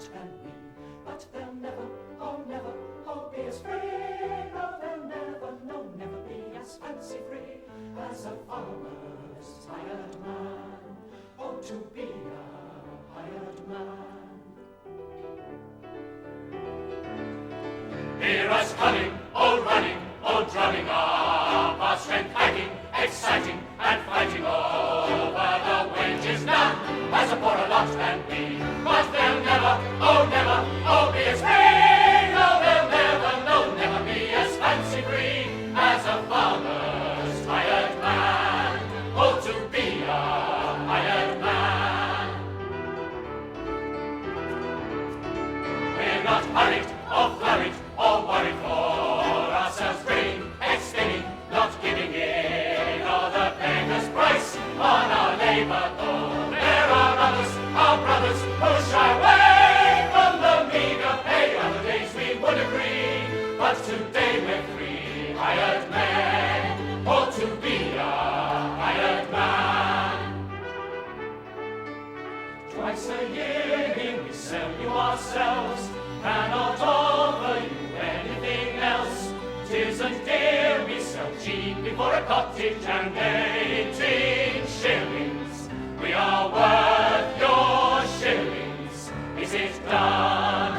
what can we? But they'll never, oh be as free. No, they'll never, no, never be as fancy-free as a farmer's hired man. Oh, to be a hired man. Hear us coming, all running, all drumming up our strength, hacking, exciting, and fighting over the wages. None has a poorer lot than we, but they'll never, oh be as free. No, they'll never, no, never be as fancy-free as a farmer's hired man. Oh, to be a hired man. We're not hurried or flurried or worried for ourselves, grinning, extending, not giving in, or the beggar's price on our labour, though there are others, our brothers, who shy away from the meagre pay. Other days we would agree, but today we're free, hired men, or to be a hired man. Twice a year here we sell you ourselves, cannot offer you anything else. 'Tisn't dear, we sell cheaply for a cottage and 18 shillings. We are worth your shillings. Is it done?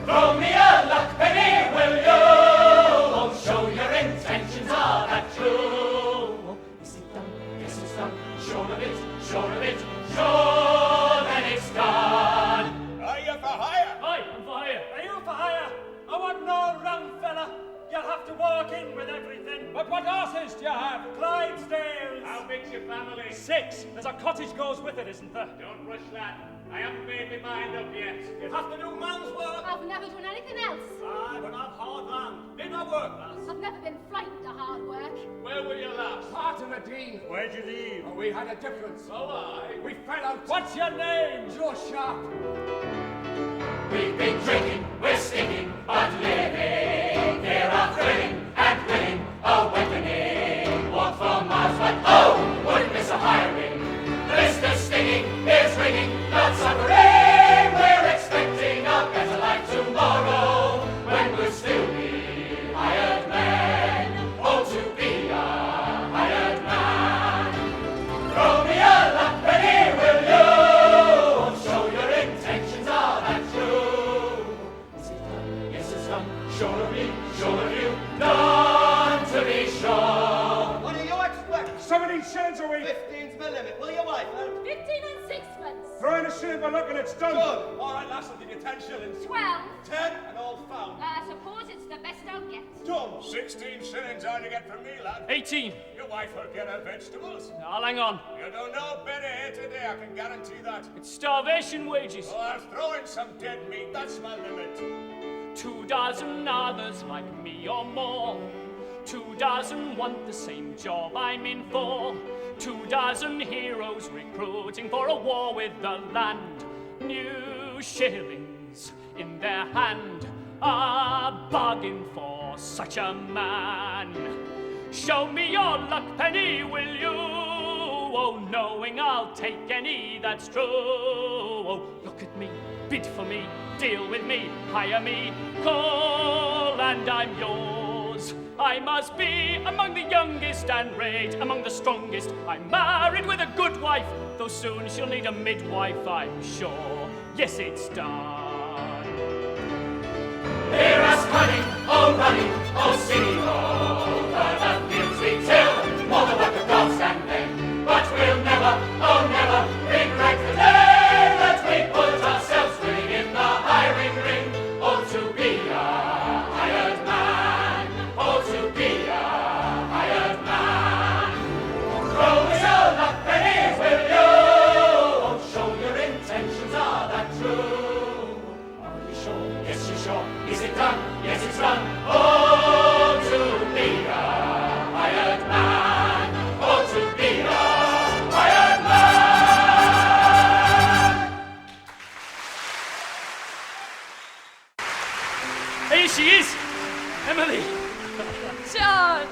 Throw me a luck penny, will you? Oh, show your intentions, are that true? Is it done? Yes, it's done. Sure of it, sure of it, sure then it's done. Are you for hire? Aye, I'm for hire. Are you for hire? I want no rum, fella. You'll have to walk in with everything. But what horses do you have? Clydesdales. How big's your family? 6. There's a cottage goes with it, isn't there? Don't rush that. I haven't made my mind up yet. You'll have to do man's work. I've never done anything else. Aye, but I've hard land. Did my work, lass. I've never been frightened of hard work. Where were you last? Part of the deal. Where'd you leave? Oh, we had a difference. So I. We fell out. What's your name? Joe Sharp. We've been drinking, we're stinking, but living. Here are thrilling and winning, awakening. Walk for miles, but oh, wouldn't miss a hiring. The list is stinging, ears ringing, not suffering. We're expecting a better life tomorrow, when we'll still be hired men. Oh, to be a hired man. Throw me a luck penny, will you? Show your intentions, are that true? Is it done? Yes, it's done. Sure of me, sure of you. Done to be sure. What do you expect? 17 shillings a week. 15's my limit. Will you wipe out? 15 and sixpence. Throw in a shilling for luck and it's done. Good. All right, lass, I'll give you 10 shillings. 12. 10 and all found. I suppose it's the best I'll get. Done. 16 shillings all you get from me, lad. 18. Your wife will get her vegetables. I'll hang on. You don't know better here today, I can guarantee that. It's starvation wages. Oh, I'll throw in some dead meat, that's my limit. 2 dozen others like me or more. 2 dozen want the same job I'm in for. 2 dozen heroes recruiting for a war with the land. New shillings in their hand, a bargain for such a man. Show me your luck penny, will you? Oh, knowing I'll take any that's true. Oh, look at me, bid for me, deal with me, hire me, call and I'm yours. I must be among the youngest and rage, among the strongest. I'm married with a good wife, though soon she'll need a midwife, I'm sure. Yes, it's done. Hear us coming, oh running, oh singing over the fields we till, more the work of gods and men. But we'll never, oh never, regret the day that we put ourselves winning in the hiring ring. Oh, to be a hired man, oh, to be a hired man. Throw me your luck pennies, will you? Oh, show your intentions, are that true? Are you sure? Yes, you're sure. Is it done? Yes, it's done. Oh, to be a hired man. Oh, to be a hired man. Here she is, Emily. John!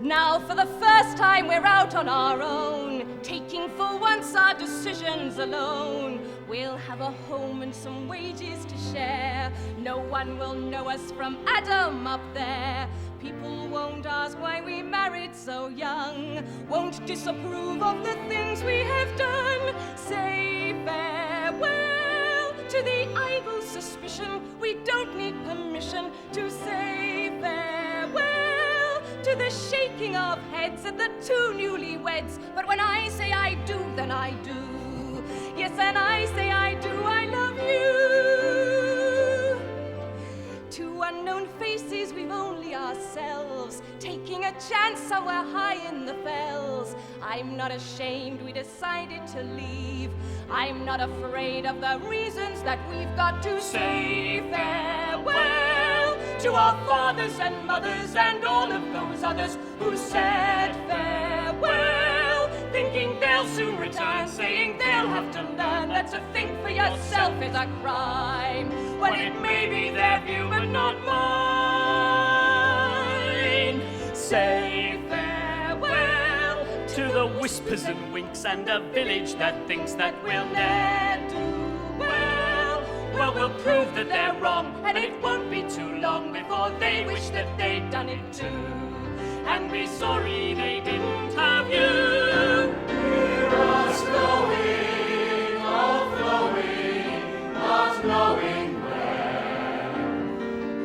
Now for the first time we're out on our own, taking for once our decisions alone. We'll have a home and some wages to share. No one will know us from Adam up there. People won't ask why we married so young, won't disapprove of the things we have done. Say farewell to the idle suspicion. We don't need permission to say farewell to the shaking of heads at the two newlyweds. But when I say I do, then I do. Yes, and I say I do, I love you. Two unknown faces, we've only ourselves, taking a chance somewhere high in the fells. I'm not ashamed we decided to leave. I'm not afraid of the reasons that we've got to say farewell to our fathers and mothers and all of those others who said farewell, thinking they'll soon return, saying they'll have to learn that to think for yourself is a crime, when it may be their view but not mine. Say farewell to the whispers and winks and a village that thinks that we'll ne'er do well. Well, we'll prove that they're wrong, and it won't be too long before they wish that they'd done it too, and be sorry they didn't have you. Hear us going, all flowing, not knowing where.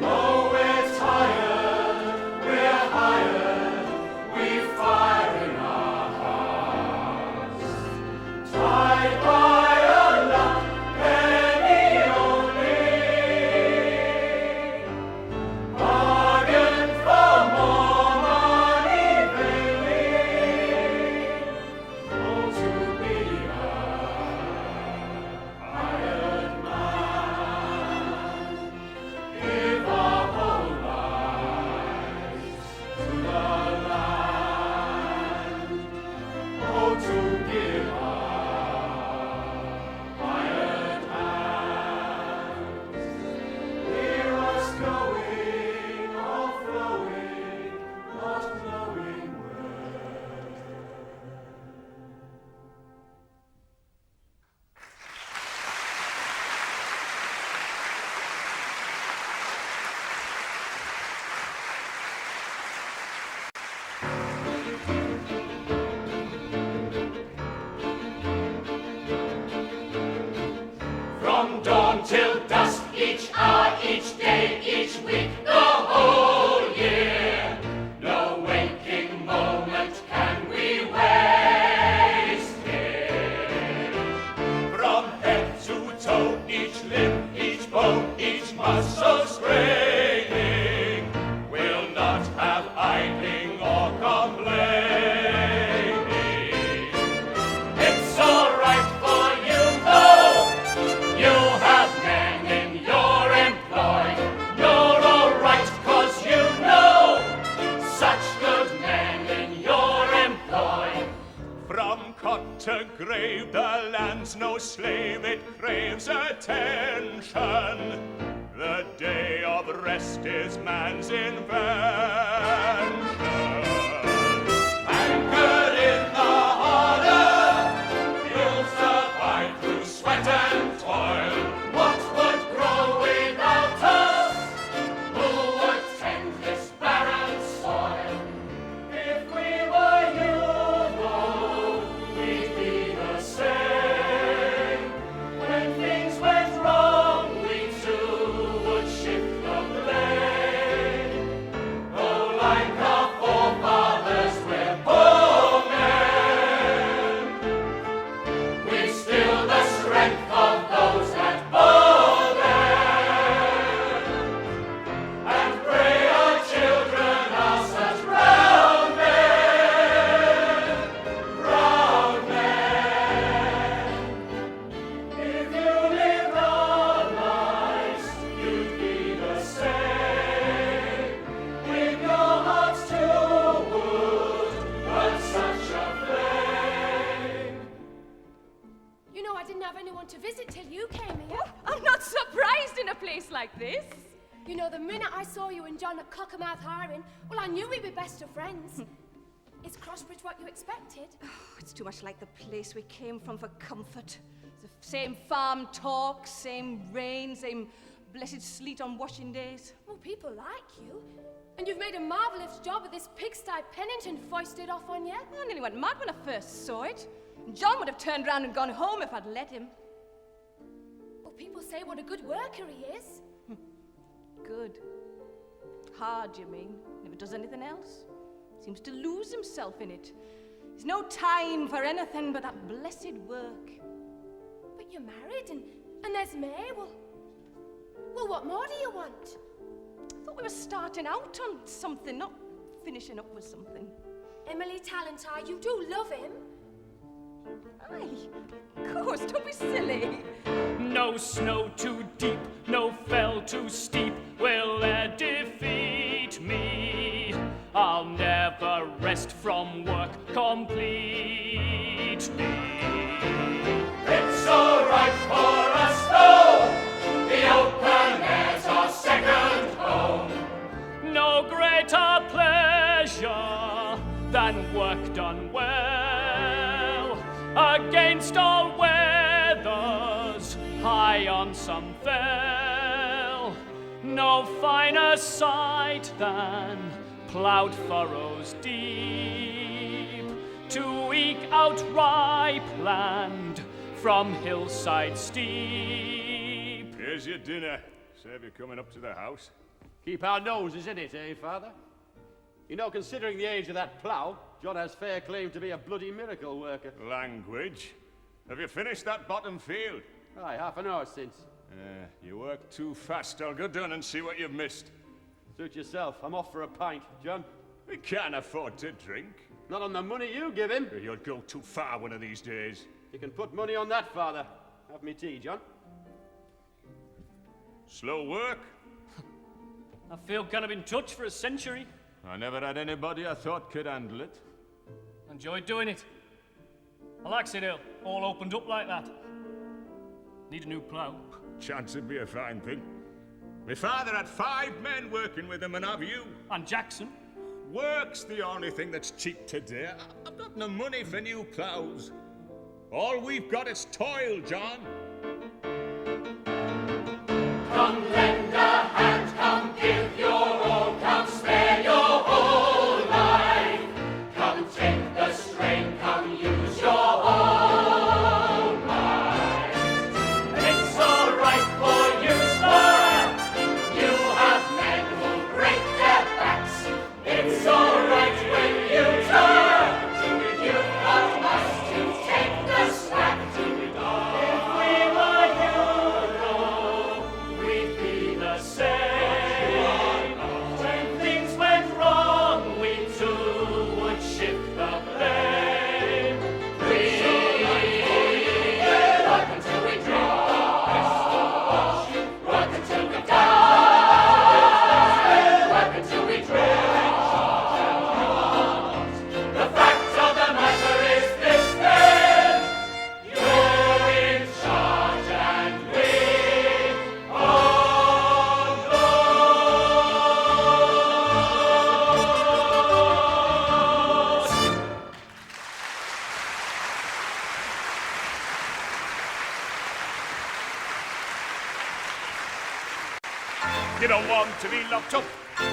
Oh, we're tired, we're hired, we fire in our hearts. Tied by a luck, penny only. Bargain for more money, baby. Oh, to be a hired man. Give our whole lives to the land. Oh, to give our hired hands. Hear us going, all flowing, not knowing where. From dawn till dusk, each hour, each day, each week, the whole year. No waking moment can we waste here. From head to toe, each limb, each bone, each muscle straining. We'll not have idling or complaining. It's all right for you, though. You have men in your employ. You're all right, 'cause you know such good men in your employ. From cot to grave, the land's no slave, it craves attention. The day of rest is man's invention. Anchored in the harbour, you'll survive through sweat and toil. What would grow without us? Who would tend this barren soil? If we were you, though, we'd be the same. When things went wrong, we too would shift the blame. Oh, like our forefathers, we're poor men. We've still the strength of those that bore them, and pray our children are such proud men, proud men. If you lived our lives, you'd be the same, with your hearts to wood, but such a flame. You know, I didn't have anyone to visit till you came here. I'm not surprised in a place like this. You know, the minute I saw you and John at Cockermouth hiring, well, I knew we'd be best of friends. Is Crossbridge what you expected? Oh, it's too much like the place we came from for comfort. There's a Same farm talk, same rain, same blessed sleet on washing days. Well, people like you. And you've made a marvellous job of this pigsty Pennington foisted off on you. I nearly went mad when I first saw it. John would have turned round and gone home if I'd let him. Well, people say what a good worker he is. Good. Hard, you mean? Never does anything else. Seems to lose himself in it. There's no time for anything but that blessed work. But you're married and there's May. Well, what more do you want? I thought we were starting out on something, not finishing up with something. Emily Talentire, you do love him. Aye, of course, don't be silly. No snow too deep, no fell too steep will e'er defeat me. I'll never rest from work completely. It's all right for us though. The open air's our second home. No greater pleasure than work done well, against all weathers, high on some fell. No finer sight than ploughed furrows deep, to eke out ripe land from hillside steep. Here's your dinner. Save you coming up to the house. Keep our noses in it, eh, Father? You know, considering the age of that plough, John has fair claim to be a bloody miracle worker. Language. Have you finished that bottom field? Aye, half an hour since. You work too fast. I'll go down and see what you've missed. Suit yourself. I'm off for a pint, John. We can't afford to drink. Not on the money you give him. You'll go too far one of these days. You can put money on that, Father. Have me tea, John. Slow work? I feel kind of in touch for a century. I never had anybody I thought could handle it. Enjoyed doing it. I like it all opened up like that. Need a new plough. Chance would be a fine thing. My father had 5 men working with him, and have you? And Jackson. Work's the only thing that's cheap today. I've got no money for new ploughs. All we've got is toil, John. Come lend a hand, come give your all, come spare your whole life. Come take the strain, come use your whole mind. It's all right for you, sir. You have men who'll break their backs. It's all right when you turn. You've got us to take the slack. If we were you, We'd be the same. When things went wrong, we too would shift the blame. work until we drop. Work until we die. Work until we drop. The fact of the matter is this then. You're in charge and we all know. You don't want to be locked up.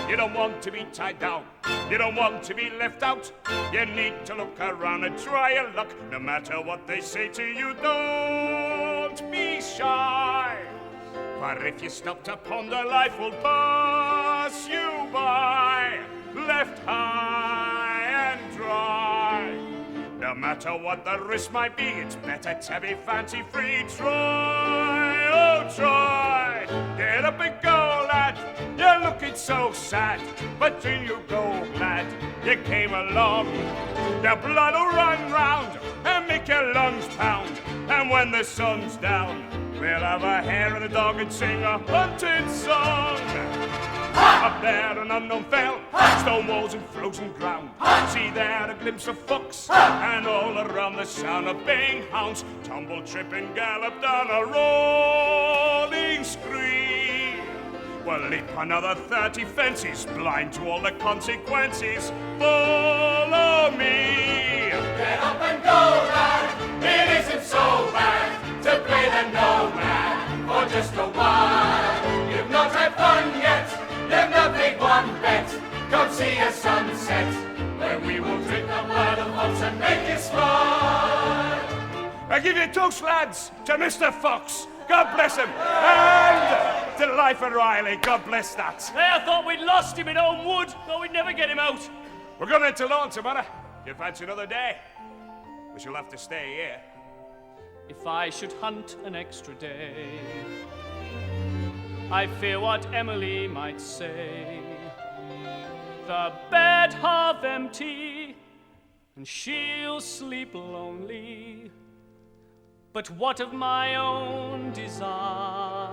You don't want to be tied down. You don't want to be left out. You need to look around and try your luck. No matter what they say to you, don't be shy. For if you stop to ponder, life will pass you by, left high and dry. No matter what the risk might be, it's better to be fancy-free. Try, oh try. Get up and go, lad. You're looking so sad, but in you go, lad. You came along. The blood will run round and make your lungs pound. And when the sun's down, we'll have a hare and a dog and sing a hunting song. Up there an unknown fell, stone walls and frozen ground. See there a glimpse of fox, and all around the sound of baying hounds. Tumble, trip and gallop down a rolling screen. Well, leap another 30 fences, blind to all the consequences. Follow me. Get up and go, lad. It isn't so bad to play just go wild. You've not had fun yet, you've not made one bet. Come see a sunset, where we will drink the blood of folks and make you smile. I give you toast, lads, to Mr. Fox. God bless him. And to Life and Riley. God bless that. Hey, I thought we'd lost him in Homewood. Thought we'd never get him out. We're going into Lawn tomorrow. You fancy another day? We shall have to stay here. If I should hunt an extra day, I fear what Emily might say. The bed half empty, and she'll sleep lonely. But what of my own desires?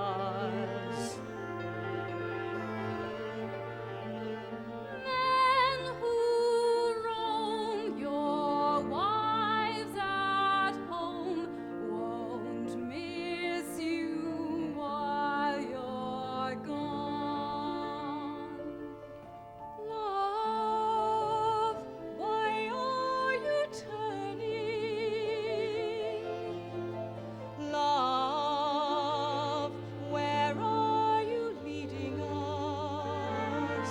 Men who roam your wives at home won't miss you while you're gone. Love, why are you turning? Love, where are you leading us?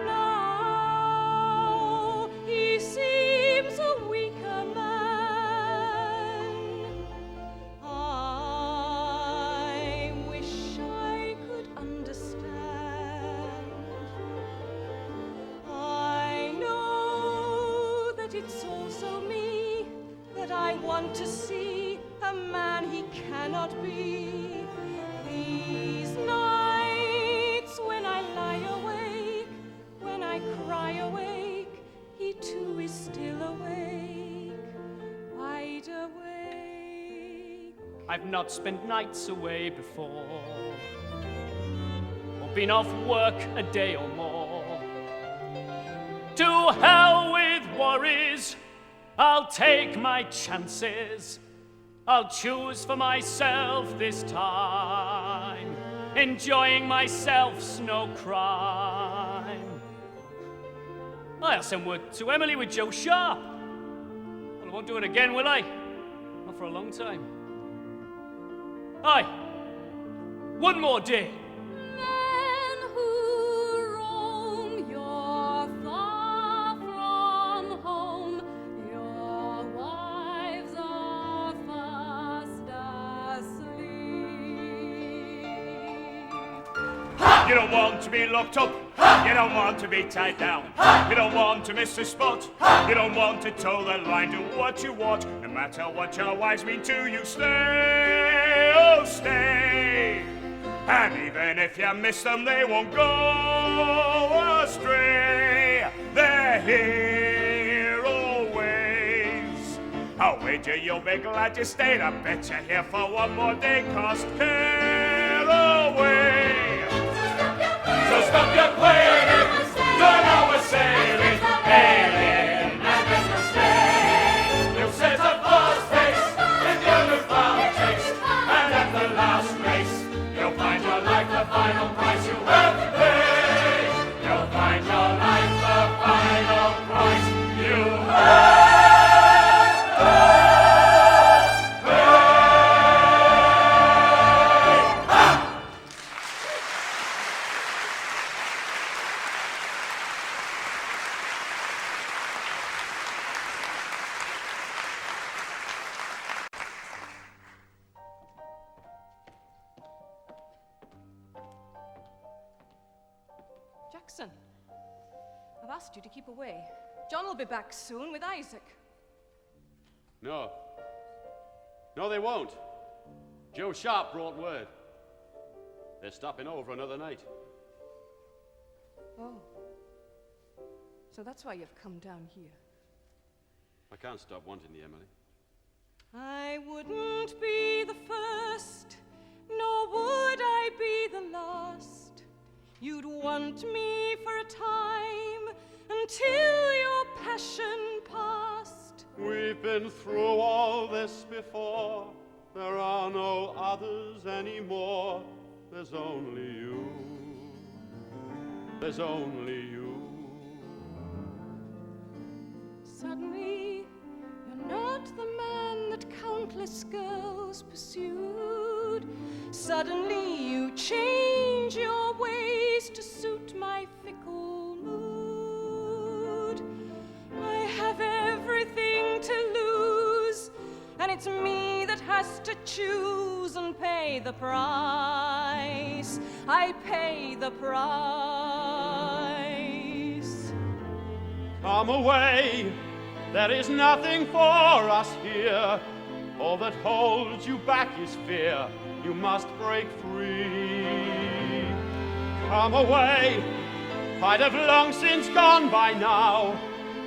Now he seems a weaker man. I wish I could understand. I know that it's also me that I want to see a man he cannot be. These nights when I lie awake, when I cry awake, he too is still awake, wide awake. I've not spent nights away before, or been off work a day or more. To hell with worries, I'll take my chances. I'll choose for myself this time, enjoying myself's no crime. I'll send word to Emily with Joe Sharp. Well, I won't do it again, will I? Not for a long time. Aye, one more day. Men who roam, you're far from home. Your wives are fast asleep. You don't want to be locked up. You don't want to be tied down. You don't want to miss a spot. You don't want to toe the line. Do what you want, no matter what your wives mean to you. Stay, oh stay. And even if you miss them, they won't go astray. They're here always. I'll wager you'll be glad you stayed. I bet you're here for one more day, 'cause care away. So stop your quailing, don't know sailing, hailing, and then we'll stay. You'll set a fast pace with your newfound taste, and at the last race, you'll find your life the final price you have to pay. You'll find your life the final price you have to pay. Jackson, I've asked you to keep away. John will be back soon with Isaac. No. No, they won't. Joe Sharp brought word. They're stopping over another night. Oh. So that's why you've come down here. I can't stop wanting the Emily. I wouldn't be the first, nor would I be the last. You'd want me for a time until your passion passed. We've been through all this before. There are no others anymore. There's only you. There's only you. Suddenly, you're not the man that countless girls pursue. mood. Suddenly you change your ways to suit my fickle mood. I have everything to lose, and it's me that has to choose and pay the price. I pay the price. Come away, there is nothing for us here. All that holds you back is fear. You must break free. Come away, I'd have long since gone by now,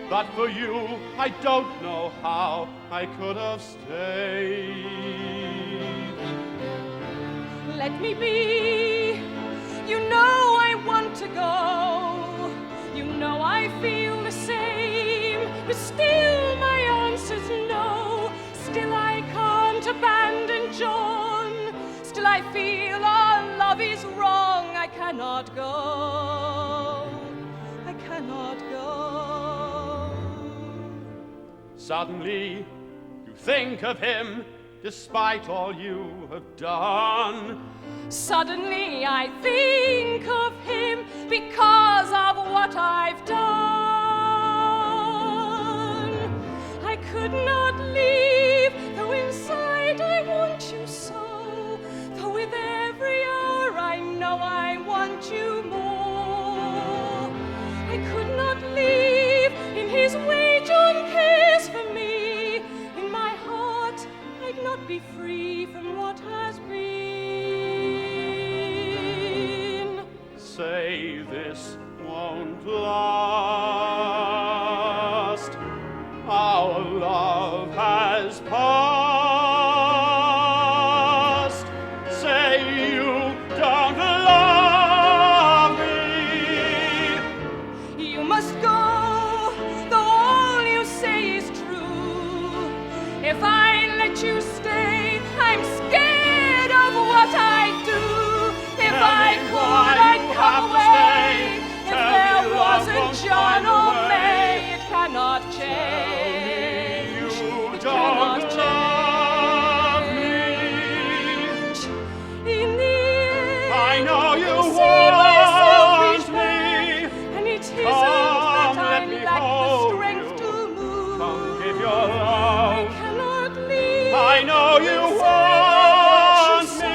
but for you, I don't know how I could have stayed. Let me be. You know I want to go. You know I feel the same, but still my answer's no. Still I can't abandon John. Still I feel our love is wrong. I cannot go. I cannot go. Suddenly, you think of him, despite all you have done. Suddenly I think of him because of what I've done. I could not leave, though inside I want you so. Though with every hour I know I want you more. I could not leave in his way John cares for me. In my heart I'd not be free from what has been. Say this won't last. Our love has passed. Say you don't love me. You must go, though all you say is true. If I let you stay, I'm scared of what I do. If I could, I'd come away. If there wasn't John or May, it cannot change. You It don't cannot love me. change. In the end, I know you I see myself want each me. day, and it isn't Come, that I let me lack the hold strength you. to move. Come give your I love. cannot leave. I know you inside want I me. want you so.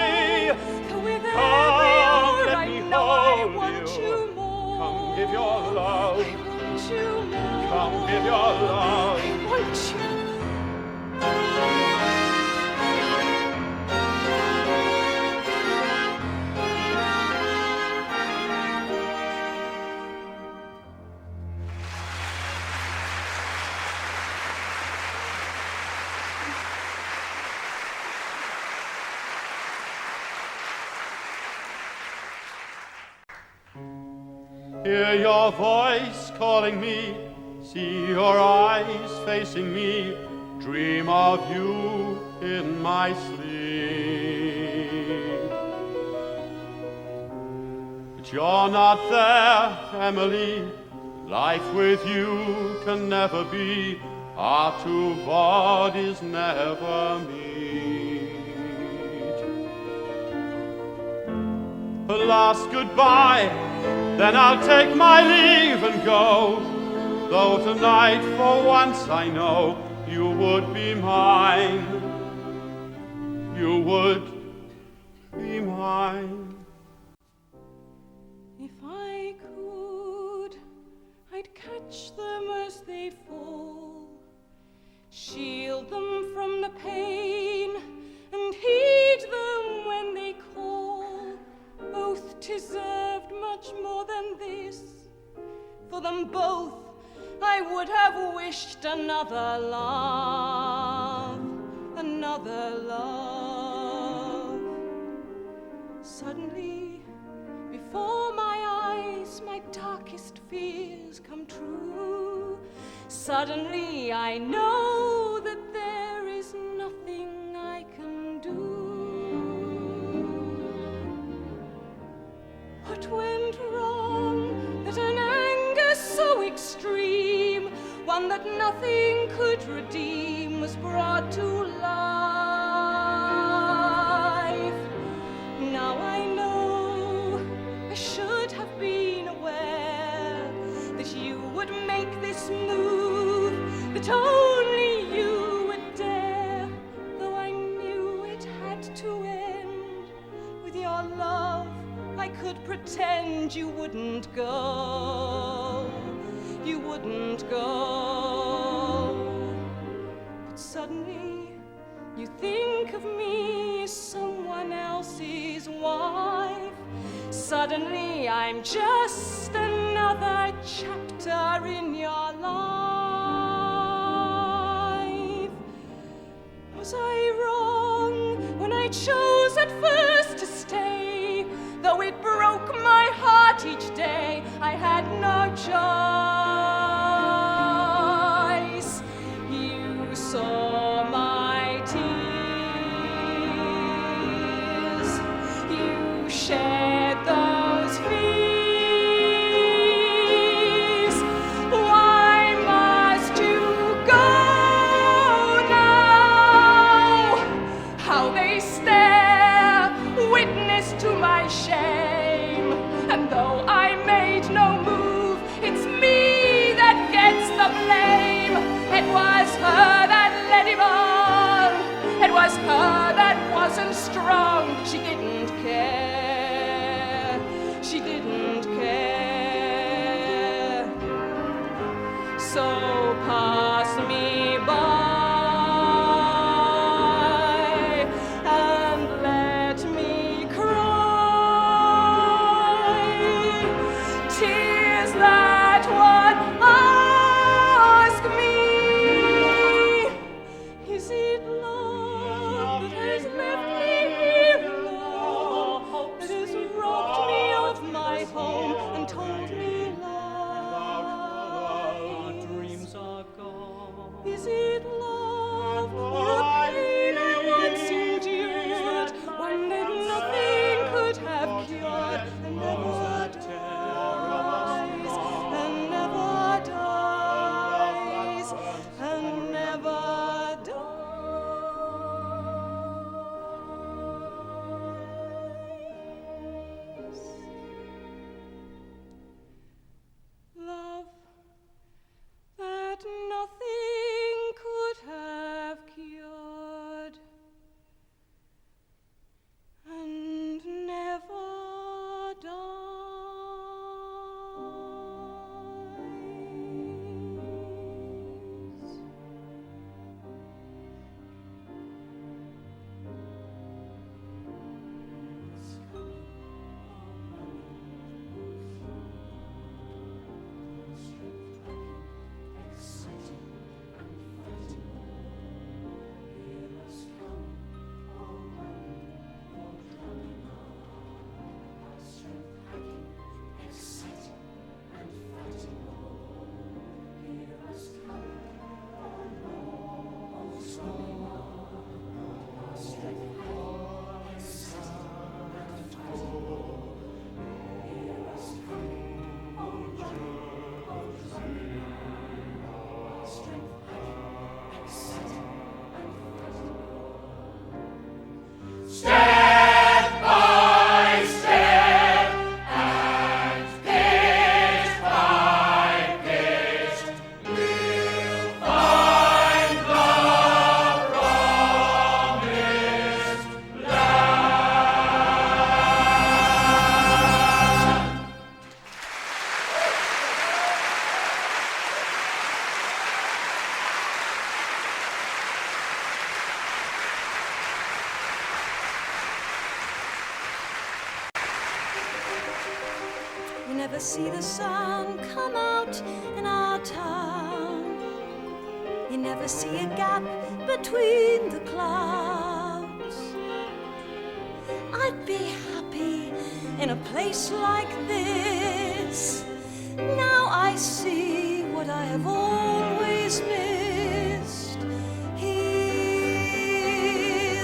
Though with every Come, hour let I me know I hold want you. you more. Come give your love. I want you more. Come give your love. I want you. Hear your voice calling me, see your eyes facing me, dream of you in my sleep. But you're not there, Emily. Life with you can never be. Our two bodies never meet. A last goodbye, then I'll take my leave and go. Though tonight, for once, I know you would be mine. You would be mine. If I could, I'd catch them as they fall, shield them from the pain, and heed them when they call. Both deserved much more than this. For them both, I would have wished another love, another love. Suddenly, before my eyes, my darkest fears come true. Suddenly, I know that there is nothing I can do. What went wrong that an anger so extreme, one that nothing could redeem, was brought to life? that only you would dare, though I knew it had to end. With your love, I could pretend you wouldn't go. You wouldn't go. But suddenly, you think of me as someone else's wife. Suddenly, I'm just another chapter in your life. Was I wrong when I chose at first to stay? Though it broke my heart each day, I had no choice. You saw my tears. You shared those fears. Why must you go now? How they stare, witness to my shame. And though I made no move, it's me that gets the blame. It was her that led him on. It was her that wasn't strong. She didn't care. She didn't care. So pass me by and let me cry. Tears that would ask me, is it love that has left me here alone, that has robbed me of my home and told me lies? Dreams are gone. Is it love or a pain I once endured, one that nothing could have cured, and never dies, and never dies, and never dies? Love that nothing could have cured, and never dies. You never see the sun come out in our town. You never see a gap between the clouds. I'd be happy in a place like this. Now I see what I have always missed. Here,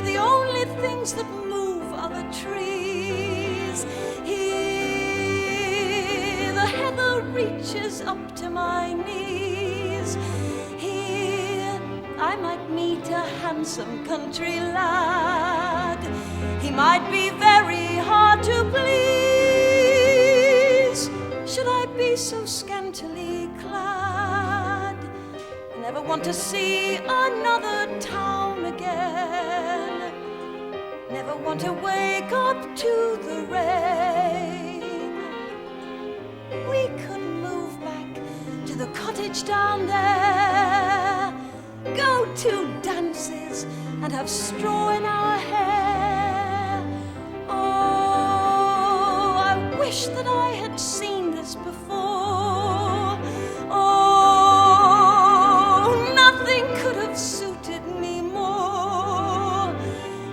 the only things that move are the trees. Here, the heather reaches up to my knees. Here, I might meet a handsome country lad. He might be very hard to please. Should I be so scantily clad? And never want to see another town again. Never want to wake up to the rain. We could move back to the cottage down there, go to dances and have straw in our hair. Oh, I wish that I had seen this before. Oh, nothing could have suited me more.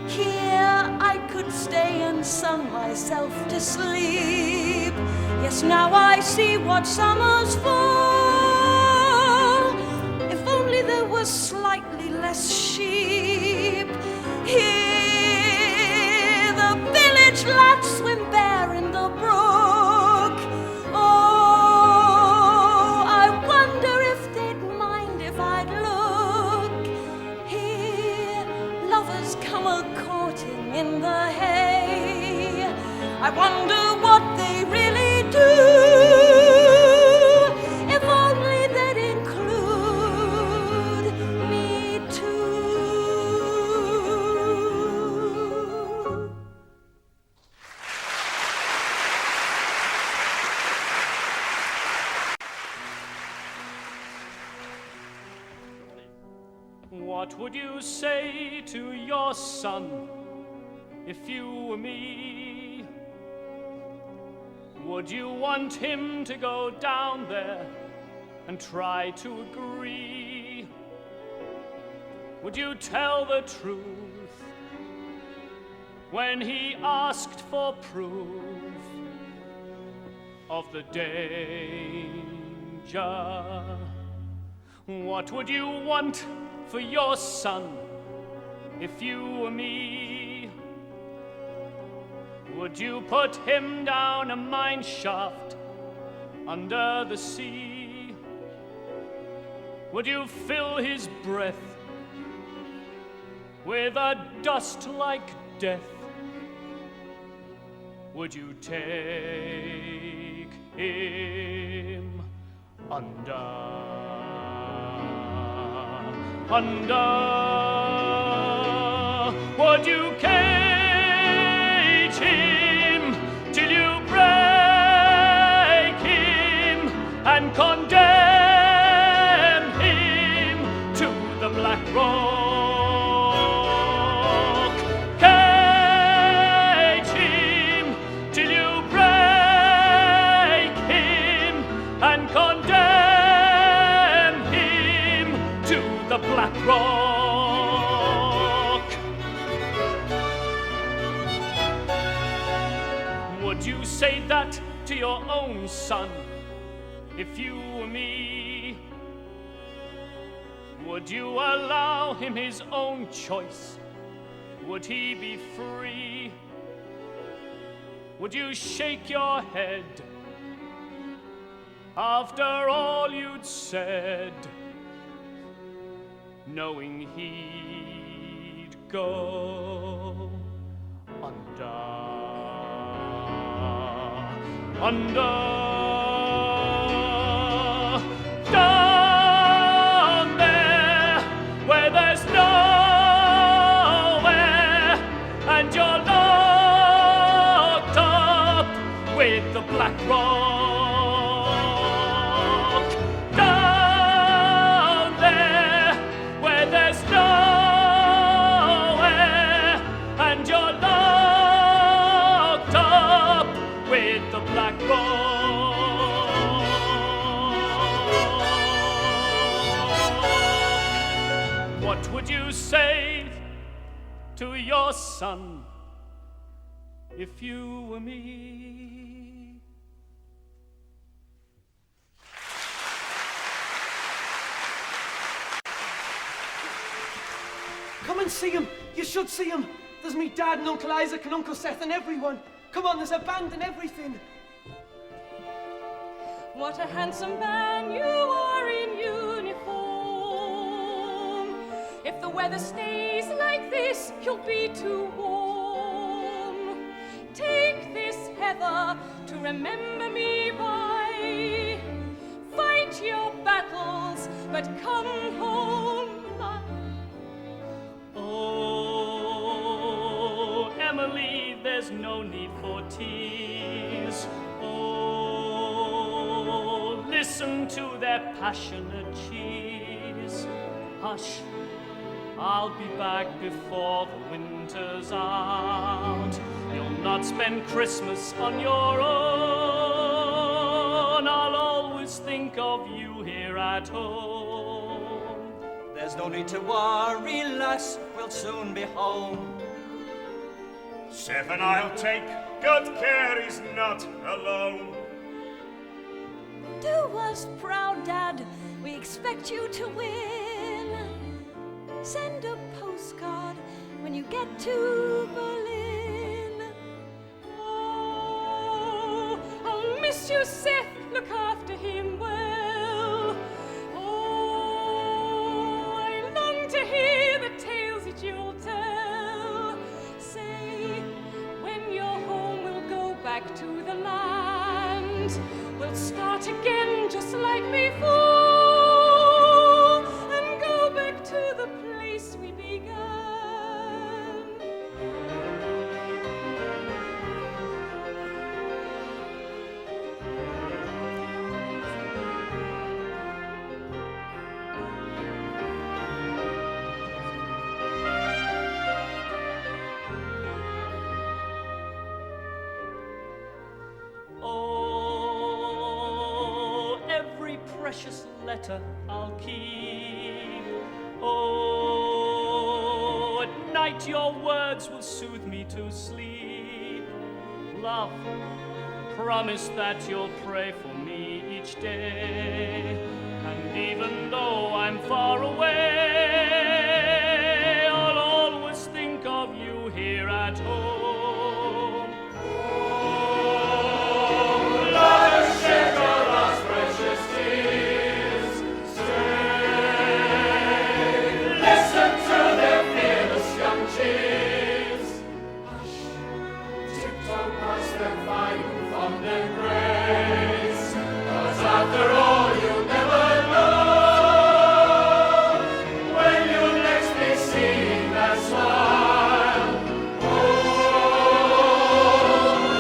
Here I could stay and sung myself to sleep. Yes, now I see what summer's for. If only there was slightly less sheep. Here the village lads swim bare in the brook. Oh, I wonder if they'd mind if I'd look. Here lovers come a-courting in the hay. I wonder what they really do. If only they'd include me too. What would you say to your son if you were me? Would you want him to go down there and try to agree? Would you tell the truth when he asked for proof of the danger? What would you want for your son if you were me? Would you put him down a mine shaft under the sea? Would you fill his breath with a dust like death? Would you take him under? Would you cage him till you break him and condemn him to the black rock? Cage him till you break him and condemn him to the black rock. Would you say that to your own son if you were me? Would you allow him his own choice? Would he be free? Would you shake your head after all you'd said, knowing he'd go under? Down there where there's nowhere and you're locked up with the black rock. Down there where there's nowhere and you're locked up with the black rock. What would you say to your son if you were me? Come and see him. You should see him. There's me dad and Uncle Isaac and Uncle Seth and everyone. Come on, there's a band and everything. What a handsome man you are in uniform. If the weather stays like this, you'll be too warm. Take this heather to remember me by. Fight fight your battles, but come home alive. Oh, Emily, there's no need for tears. Oh, listen to their passionate cheers. Hush, I'll be back before the winter's out. You'll not spend Christmas on your own. I'll always think of you here at home. There's no need to worry, lass, we'll soon be home. Seven I'll take, good care he's not alone. Do us proud, Dad, we expect you to win. Send a postcard when you get to Berlin. Oh, I'll miss you, Seth, look after him well. Oh, I long to hear the tales that you'll tell. Say, when you're home, we'll go back to the land. We'll start again just like before, and go back to the place we began. Oh, every precious letter I'll keep. Oh, at night your words will soothe me to sleep. Love, promise that you'll pray for me each day. And even though I'm far away, I'll always think of you here at home. After all, you'll never know when you'll next be seeing that smile. Oh,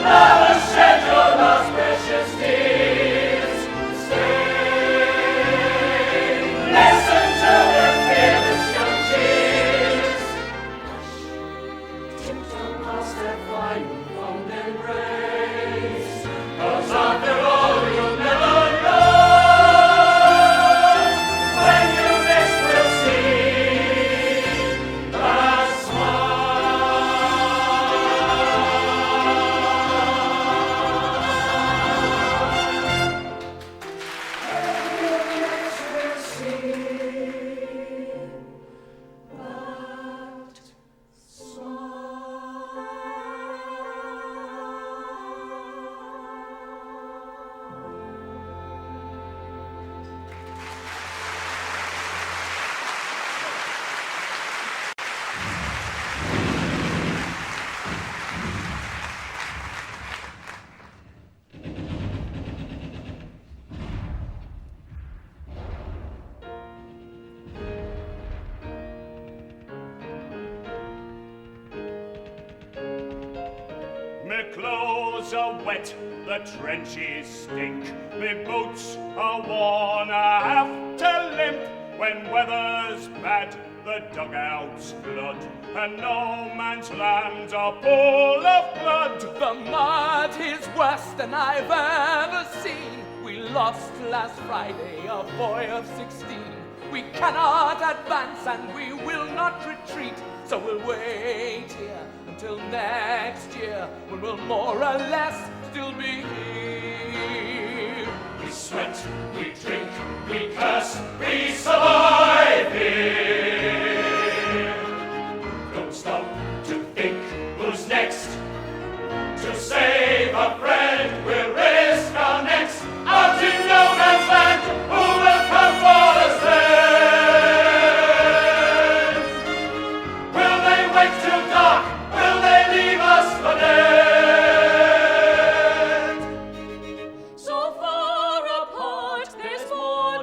never shed your lost precious tears. Stay, listen to the fearless young cheers. Hush, tiptoe past that fine fond embrace. 'Cause after all, you'll never My clothes are wet, the trenches stink. My boots are worn, I have to limp. When weather's bad, the dugouts flood, and no man's land's a pool of blood. The mud is worse than I've ever seen. We lost last Friday a boy of 16. We cannot advance and we will not retreat, so we'll wait here until next year, when we'll more or less still be here. We sweat, we drink, we curse, we survive here. Don't stop to think who's next. To save a friend, we'll risk our necks. Out in no man's land, who will come for us then? Will they wait till dark? Will they leave us for dead? So far apart, there's more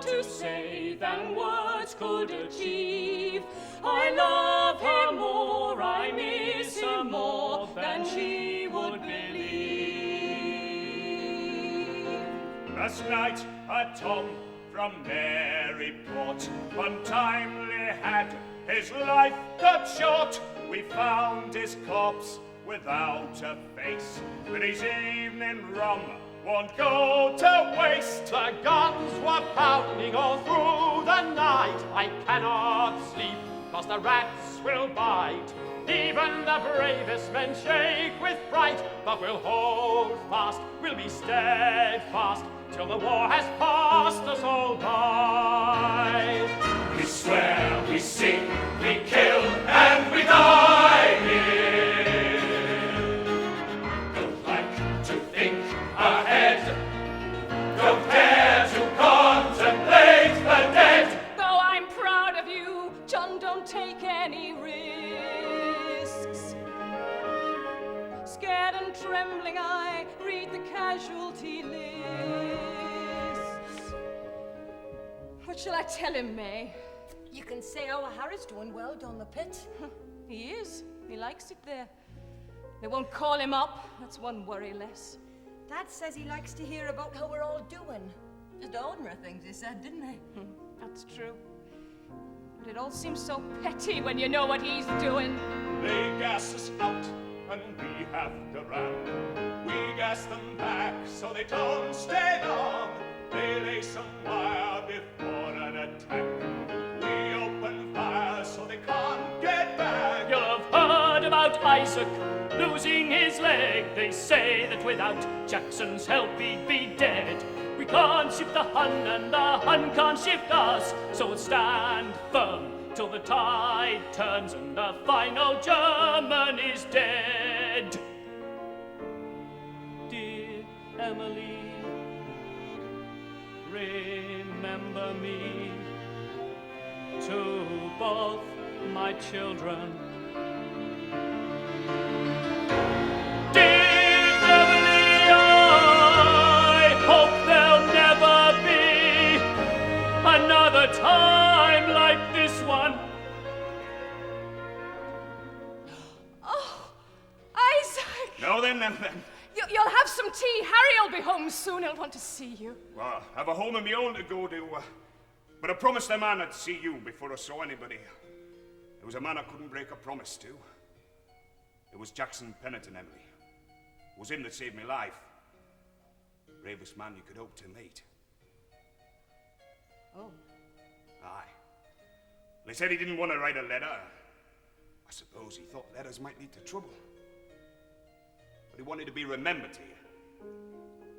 Last night a Tom from Maryport untimely had his life cut short. We found his corpse without a face, but his evening rum won't go to waste. The guns were pounding all through the night. I cannot sleep, 'cause the rats will bite. Even the bravest men shake with fright, but we'll hold fast, we'll be steadfast, till the war has passed us all by. We swear, we sing, we kill, and we die here. Don't like to think ahead, don't dare to contemplate the dead. Though I'm proud of you, John, don't take any risks. Scared and trembling, I read the casualty lists. What shall I tell him, May? You can say our Harry's doing well down the pit. He is. He likes it there. They won't call him up. That's one worry less. Dad says he likes to hear about how we're all doing. Just ordinary things he said, didn't he? That's true. But it all seems so petty when you know what he's doing. They gas us out and we have to run. We gas them back so they don't stay long. They lay some wire before an attack. We open fire so they can't get back. You'll have heard about Isaac losing his leg. They say that without Jackson's help he'd be dead. We can't shift the Hun and the Hun can't shift us, so we'll stand firm till the tide turns and the final German is dead. Dear Emily, remember me to both my children. Dear Emily, I hope there'll never be another time like this one. Oh, Isaac! Now then. You'll have some tea. Harry'll be home soon. He'll want to see you. Well, I have a home of my own to go to, but I promised the man I'd see you before I saw anybody. There was a man I couldn't break a promise to. It was Jackson Pennington, Emily. It was him that saved my life. Bravest man you could hope to meet. Oh. Aye. They said he didn't want to write a letter. I suppose he thought letters might lead to trouble. But he wanted to be remembered here.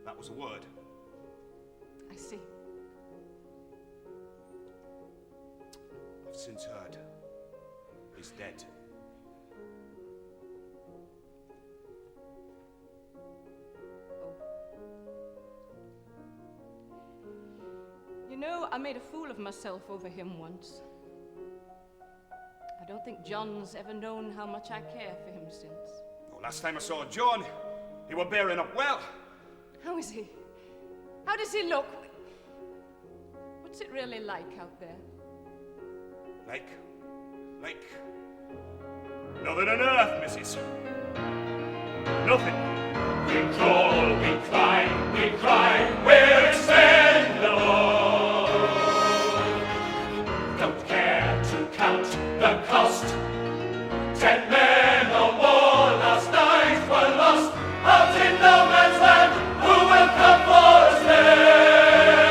That was a word. I see. I've since heard he's dead. You know, I made a fool of myself over him once. I don't think John's ever known how much I care for him since. Oh, last time I saw John, he were bearing up well. How is he? How does he look? What's it really like out there? Like nothing on earth, missus. Nothing. We crawl, we climb, we're extendable. Don't care to count the cost. 10 men or more last night were lost out in no man's land. Who will come for us then?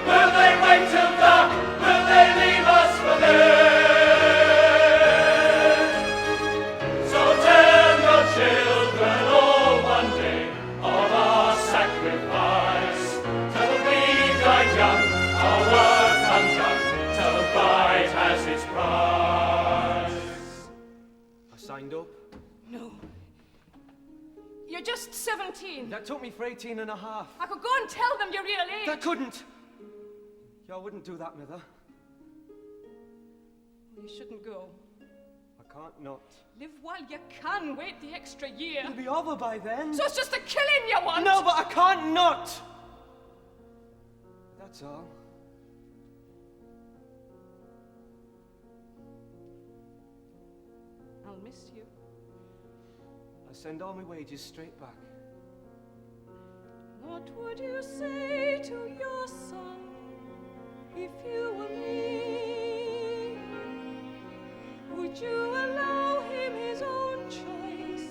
Will they wait till dark? Will they leave us for dead? So tell your children all one day of our sacrifice. Till we died young, our work undone, till the bride has its prize. I signed up. No. You're just 17. That took me for 18 and a half. I could go and tell them your real age. I couldn't. Y'all wouldn't do that, Mither. You shouldn't go. I can't not. Live while you can. Wait the extra year. It'll be over by then. So it's just the killing you want? No, but I can't not. That's all. I'll miss you. I send all my wages straight back. What would you say to your son if you were me? Would you allow him his own choice?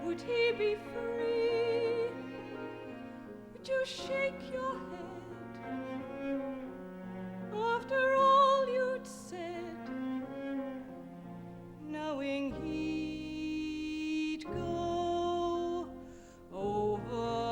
Would he be free? Would you shake your head after all you'd said, knowing he'd go over?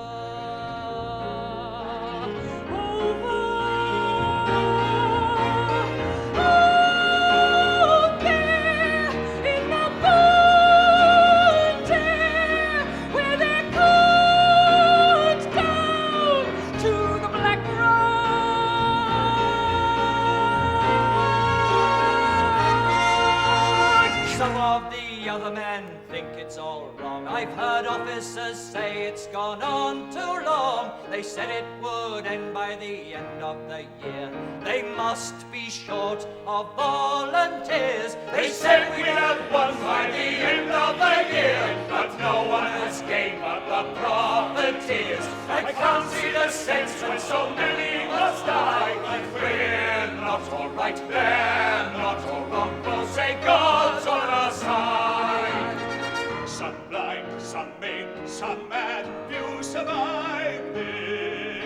Other men think it's all wrong. I've heard officers say it's gone on too long. They said it would end by the end of the year. They must be short of volunteers. They said we'd have won by the end of the year, but no one has gave up the profiteers. I can't see the sense when so many must die. We're not all right, they're not all wrong. We'll say God's on our side. Some blind, some maimed, some mad, few survive this.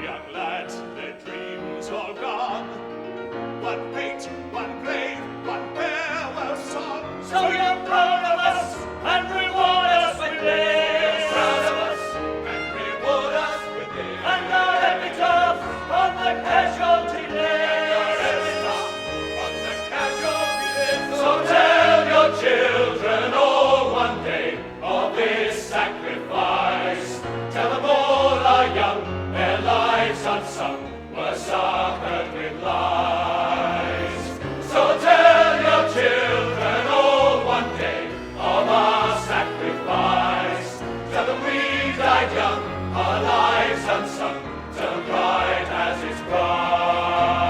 Young lads, their dreams all gone. One fate, one grave, one farewell song. So you're proud of us and reward us with this. Proud of us and reward us with this. And our epitaph on the casualty list. Our epitaph on the casualty list. So tell your children all one day of this sacrifice. Tell them all are young, their lives unsung were succored with lies. So tell your children all one day of our sacrifice. Tell them we died young, our lives unsung, tell pride has its price.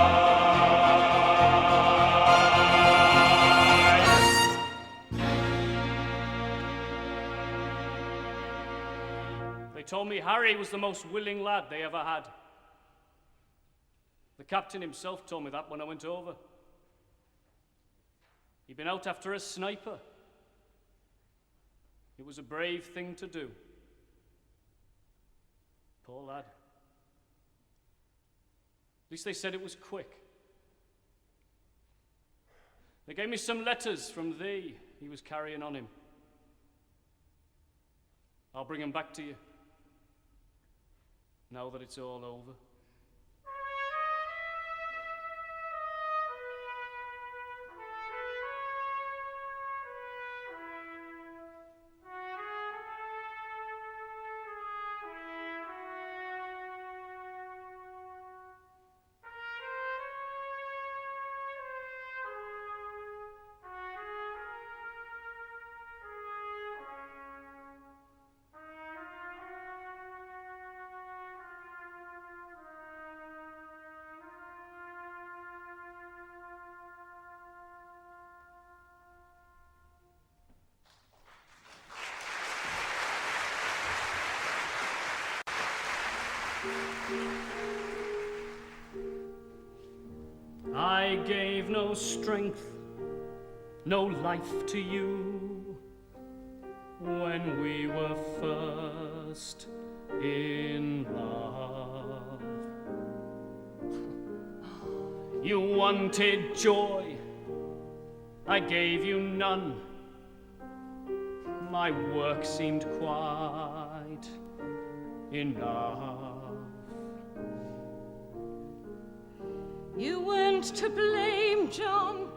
They told me Harry was the most willing lad they ever had. The captain himself told me that when I went over. He'd been out after a sniper. It was a brave thing to do. Poor lad. At least they said it was quick. They gave me some letters from thee he was carrying on him. I'll bring them back to you, now that it's all over. I gave no strength, no life to you when we were first in love. You wanted joy, I gave you none. My work seemed quite enough. You weren't to blame, John.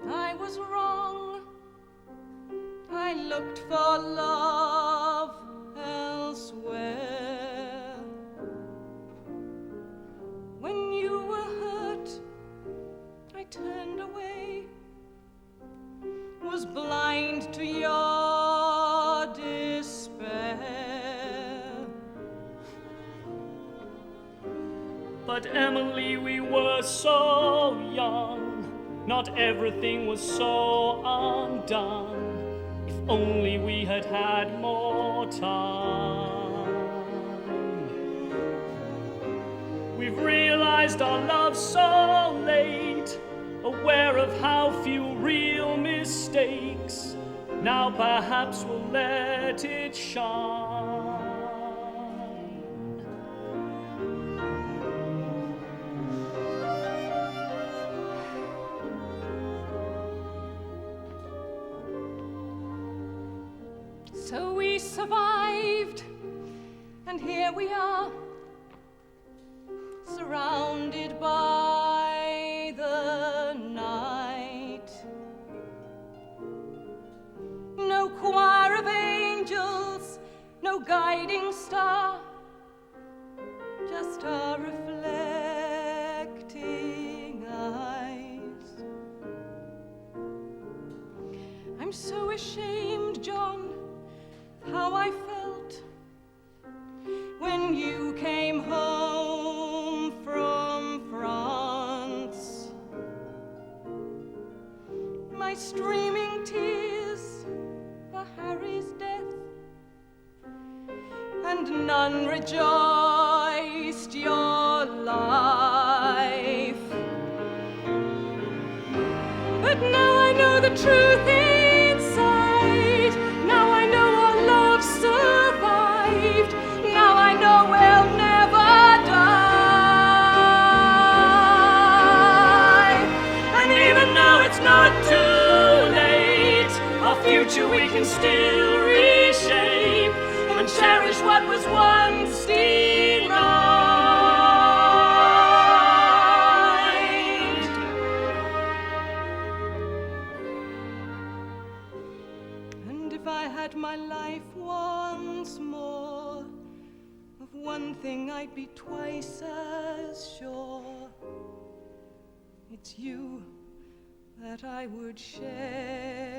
I was wrong. I looked for love elsewhere. When you were hurt, I turned away. Was blind to your despair. But Emily, we were so young, not everything was so undone. If only we had had more time. We've realized our love so late, aware of how few real mistakes. Now perhaps we'll let it shine. So we survived, and here we are, surrounded by the night. No choir of angels, no guiding star, just our reflecting eyes. I'm so ashamed, John, how I felt when you came home from France. My streaming tears for Harry's death, and none rejoiced your life. But now I know the truth inside. Now I know our love survived. Now I know we'll never die. And even now it's not too late. Our future we can still reshape and cherish what was once denied. And if I had my life once more, of one thing I'd be twice as sure. It's you that I would share.